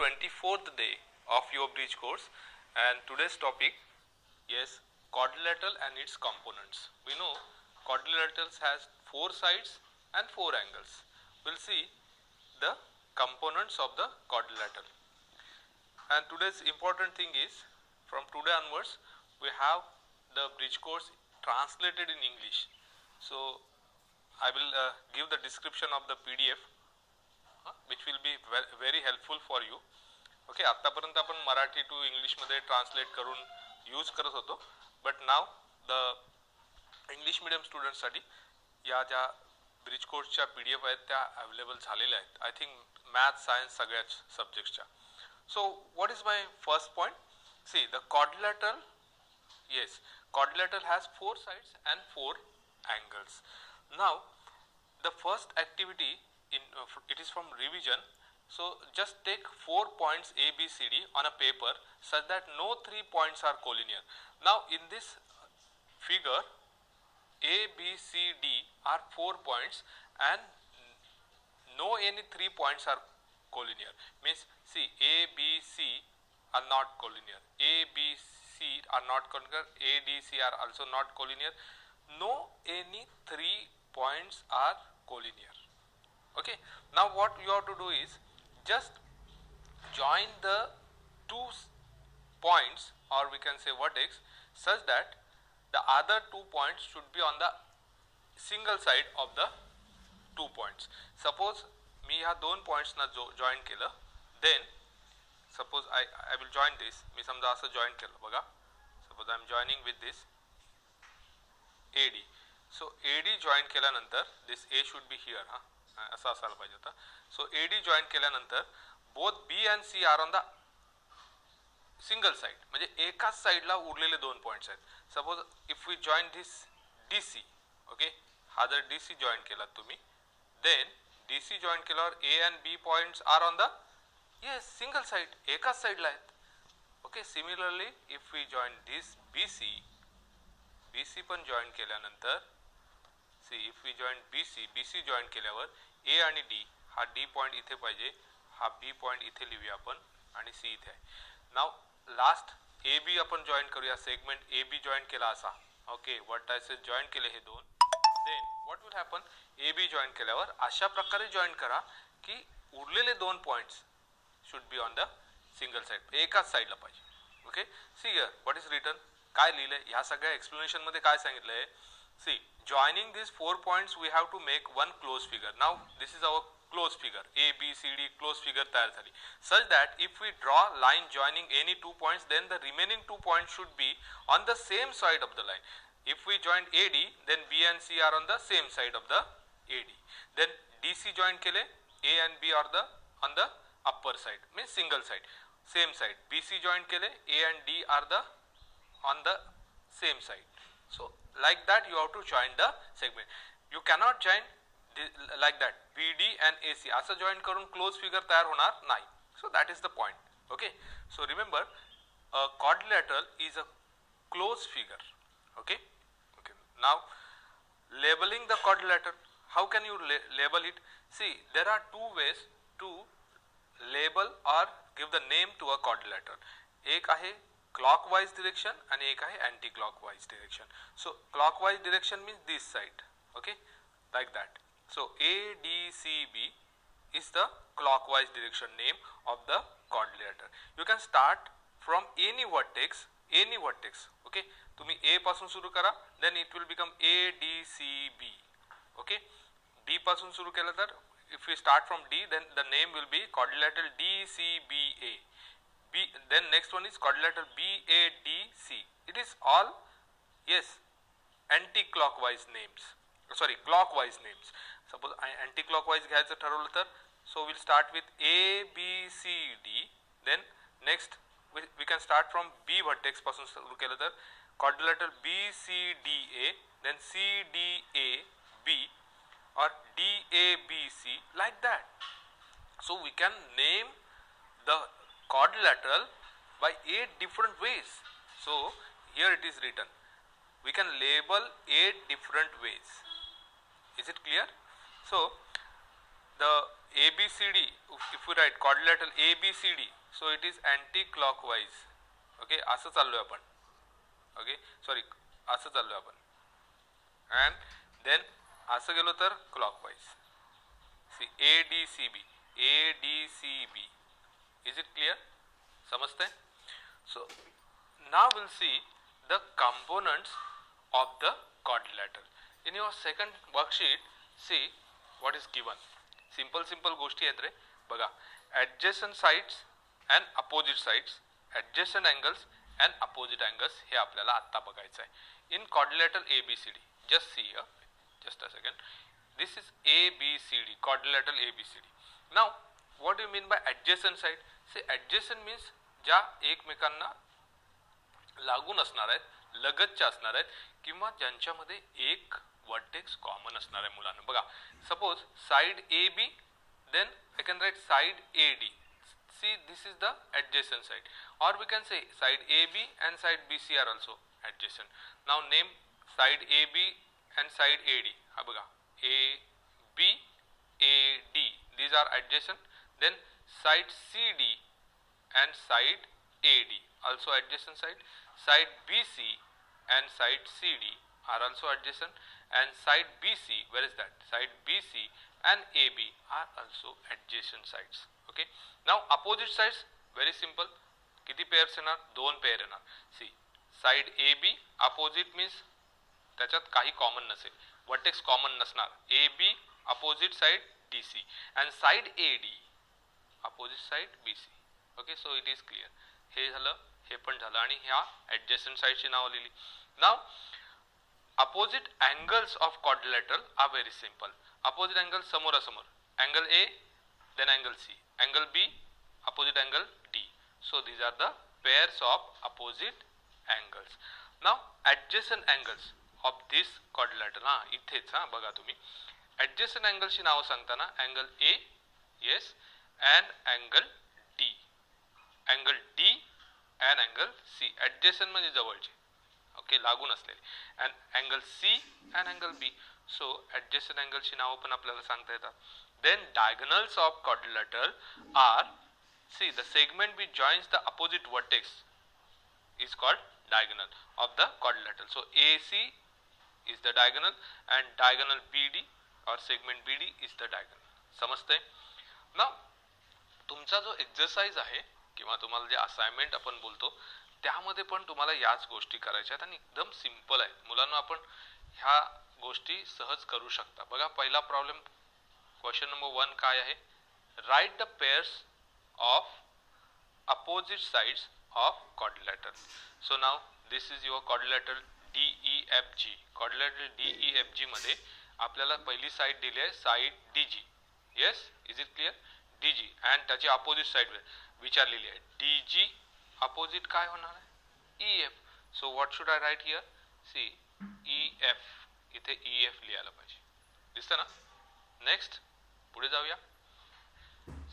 24th day of your bridge course, and today's topic is quadrilateral and its components. We know quadrilaterals has 4 sides and 4 angles. We'll see the components of the quadrilateral. And today's important thing is, from today onwards we have the bridge course translated in English. So I will give the description of the PDF which will be very helpful for you. Okay, आतापर्यंत आपण Marathi to English मध्ये translate करून use करत होतो, but now the English medium students साठी या ज्या bridge कोर्सच्या PDF आहेत त्या अवेलेबल झालेल्या आहेत. आय थिंक मॅथ सायन्स सगळ्याच सब्जेक्ट्सच्या. So what is my first point? See the quadrilateral, yes, quadrilateral has 4 sides and 4 angles. Now the first activity it is from revision. So just take 4 points A, B, C, D on a paper such that no 3 points are collinear. Now in this figure A, B, C, D are 4 points and no any 3 points are collinear. Means see, A, B, C are not collinear. A, B, C are not collinear. A, D, C are also not collinear. No any 3 points are collinear. Okay, now what you have to do is just join the 2 points, or we can say vertex, such that the other 2 points should be on the single side of the 2 points. Suppose मी ह्या 2 points ना join केलं, then suppose I will join this. मी समजा असं join केलं बघा. Suppose I am joining with this AD. So AD join केल्यानंतर this A should be here. असं असायला पाहिजे होता. सो AD जॉईन केल्यानंतर both B and C are on the single side, म्हणजे एकाच साइडला उरलेले 2 पॉइंट्स आहेत. Suppose if we join this DC, okay, हा जर DC जॉईन केला तुम्ही, देन DC जॉईन केल्यावर A and B points are on the yes single side, एकाच साइडला आहेत. Okay, similarly if we join this BC पण जॉईन केल्यानंतर if we join BC join केल्यावर A आणि D, हा D पॉइंट इथे पाहिजे, हा B पॉइंट इथे लिहूया आपण आणि C इथे आहे. नाव लास्ट AB आपण जॉईन करूया, सेगमेंट AB जॉईन केला असा. ओके, वर्टायसेस जॉईन केले हे 2. Then what will happen, AB join केल्यावर अशा प्रकारे जॉईन करा की उरलेले 2 points should be on the single side, एकाच साइडला पाहिजे. Okay, see here what is written, काय लिहिलंय ह्या सगळ्या एक्सप्लेनेशन मध्ये काय सांगितलंय. See, joining these 4 points we have to make one closed figure. Now this is our closed figure, A, B, C, D closed figure तयार झाली, such that if we draw line joining any 2 points, then the remaining 2 points should be on the same side of the line. If we join AD, then B and C are on the same side of the AD. Then DC join केले, A and B are on the upper side, means single side, same side. BC join केले, A and D are on the same side. So like that you have to join the segment. You cannot join like that BD and AC असं join करून close figure तयार होणार नाही. So that is the point. Okay, so remember a quadrilateral is a closed figure. Okay, now labeling the quadrilateral, how can you label it? See, there are 2 ways to label or give the name to a quadrilateral. एक आहे clockwise direction and एक आहे anti-clockwise direction. So clockwise direction means this side, okay, like that. So ADCB is the clockwise direction name of the quadrilateral. You can start from any vertex, okay. तुम्ही A पासून सुरू करा, then it will become ADCB. Okay, D पासून सुरू केलं तर if we start from D, then the name will be quadrilateral DCBA. Then next one is quadrilateral BADC. It is all, yes, anti-clockwise names, sorry, clockwise names. Suppose anti-clockwise घ्यायचं ठरवलं तर, so we'll start with ABCD, then next we can start from B vertex पासून सुरू केलं तर quadrilateral BCDA, then CDAB or DABC, like that. So we can name the quadrilateral by 8 different ways. So here it is written, we can label 8 different ways. Is it clear? So the ABCD, if we write quadrilateral ABCD, so it is anti-clockwise. Okay, असं चाललोय आपण. Okay, sorry, असं चाललोय आपण. And then असं गेलो तर clockwise. See, ADCB, ADCB. Is it clear? समजते? So now we'll see the components of the quadrilateral. In your second worksheet, see what is given. Simple गोष्टी आहेत रे बघा. Adjacent sides and opposite sides, adjacent angles and opposite angles हे आपल्याला आता बघायचं आहे. In quadrilateral ABCD, just see here, just a second. This is ABCD, quadrilateral ABCD. Now what do you mean by adjacent side? Say adjacent means ज्या एकमेकांना लागून असणार आहेत, लगतच्या असणार आहेत किंवा ज्यांच्यामध्ये एक वर्टेक्स कॉमन असणार आहे मुलांना. बघा, suppose side AB, then I can write side AD. See, this is the adjacent side, or we can say side AB and side BC are also adjacent. Now name side AB and side AD. हा बघा, AB, AD, these are adjacent. Then side CD and side AD, also adjacent side. Side BC and side CD are also adjacent, and side BC, where is that? Side BC and AB are also adjacent sides. Okay. Now opposite sides, very simple. किती pairs येणार? दोन pair येणार. See, side AB opposite means त्याच्यात काही common नसेल, vertex common नसणार. AB opposite side DC and side AD opposite side BC. Okay, so it is clear. हे झालं, हे पण झालं आणि ह्या adjacent side ची नाव लिहिली. Now opposite angles of quadrilateral are very simple. Opposite angles समोरासमोर, angle A, then angle C, angle B, opposite angle D. So these are the pairs of opposite angles. Now adjacent angles of this quadrilateral, हा इथेच हा बघा तुम्ही, adjacent angles ची नाव सांगताना angle A, yes, and angle D, angle D and angle C. adjacent म्हणजे जवळचे, okay, लागून असलेले, and angle C and angle B. So adjacent angle ची नाव पण आपल्याला सांगता येतात. Then diagonals of quadrilateral are, see, the segment which joins the opposite vertex is called diagonal of the quadrilateral. So AC is the diagonal and diagonal BD or segment BD is the diagonal. समजते? Now तुमचा जो exercise आहे किंवा तुम्हाला जे assignment आपण बोलतो त्यामध्ये पण तुम्हाला याच गोष्टी करायच्या आहेत आणि एकदम सिंपल आहे मुलांना. आपण ह्या गोष्टी सहज करू शकता. बघा, पहिला प्रॉब्लेम, क्वेश्चन नंबर 1 काय आहे? Right the pairs of opposite sides of quadrilateral. So now this is your quadrilateral DEFG. quadrilateral DEFG मध्ये आपल्याला पहिली साइड दिली आहे side DG. yes, is it clear? DG and त्याची अपोजिट साइड विचारलेली आहे DG, opposite काय होणार आहे? EF. so what should I write here? see, EF, इथे EF लिहायला पाहिजे. दिसतं ना? नेक्स्ट पुढे जाऊया.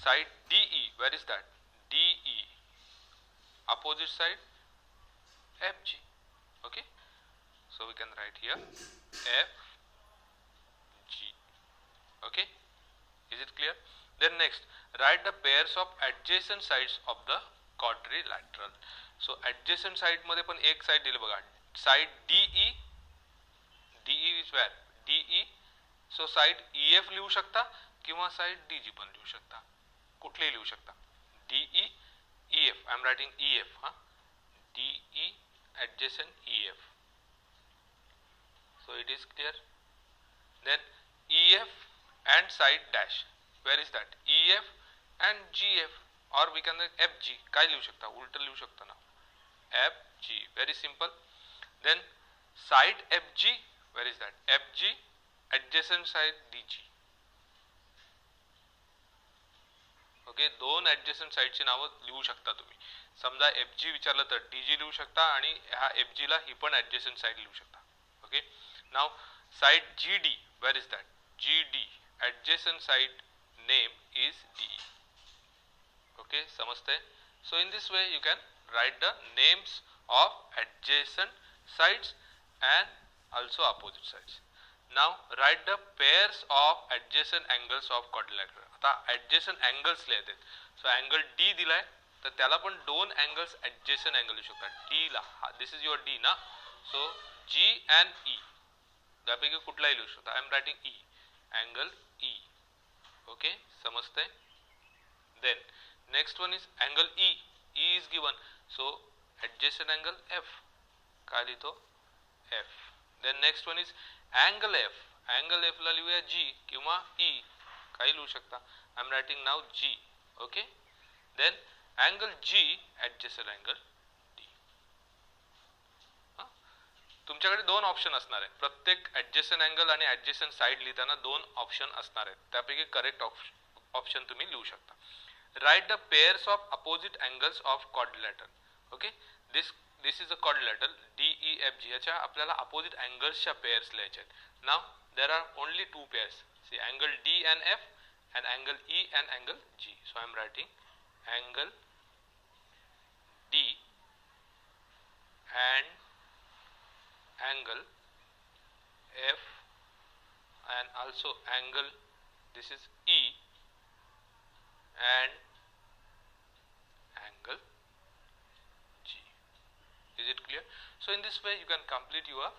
Side DE, where is that? DE, opposite side FG. okay, so we can write here FG. okay, is it clear? Then next, write the pairs of adjacent sides of the quadrilateral. so adjacent side मध्ये पण एक side दिली बघा, side DE. DE is where? DE. so side EF लिहू शकता किंवा side DG पण लिहू शकता, कुठलेही लिहू शकता. DE, EF, I am writing EF, DE adjacent EF. so it is clear. then EF and side dash, where is that? EF and GF, or we can write FG. काय लिहू शकता? उलट लिहू शकता ना, FG. very simple. then side FG, where is that? FG adjacent side DG. Okay, दोन adjacent साइडची नावं लिहू शकता तुम्ही. समजा FG विचारलं तर DG लिहू शकता आणि ह्या FG ला ही पण ऍडजस्टंट साइड लिहू शकता. Okay, now side GD, where is that? GD adjacent side name is DE. Okay, समजते? So in this way you can write the names of adjacent sides and also opposite sides. Now write the pairs of adjacent angles of quadrilateral. आता adjacent angles लिहायचे आहेत. So angle D दिलाय तर त्याला पण दोन angles adjacent angle लिहू शकतात. D La this is your D ना. So G and E त्यापैकी कुठलाही लिहू शकता. I am writing E, angle E. Okay, समजते. Then next one is angle E. E is given. So adjacent angle F. काय लिहितो? F. Then next one is angle F. Angle F ला लिहूया G किंवा E. काही लिहू शकता. I am writing now G. Okay. Then angle G adjacent angle D. तुमच्याकडे दोन option असणार आहेत. प्रत्येक adjacent angle आणि adjacent side लिहिताना दोन ऑप्शन असणार आहेत. त्यापैकी करेक्ट ऑप्शन तुम्ही लिहू शकता. Write the pairs of opposite angles of quadrilateral. Okay. This is a quadrilateral DEFG. याच्या आपल्याला opposite angles च्या pairs लिहायचे आहेत. Now there are only two pairs. See angle D and F and angle E and angle G. So I am writing angle D and angle F and also angle, this is E and angle G. Is it clear? So in this way you can complete your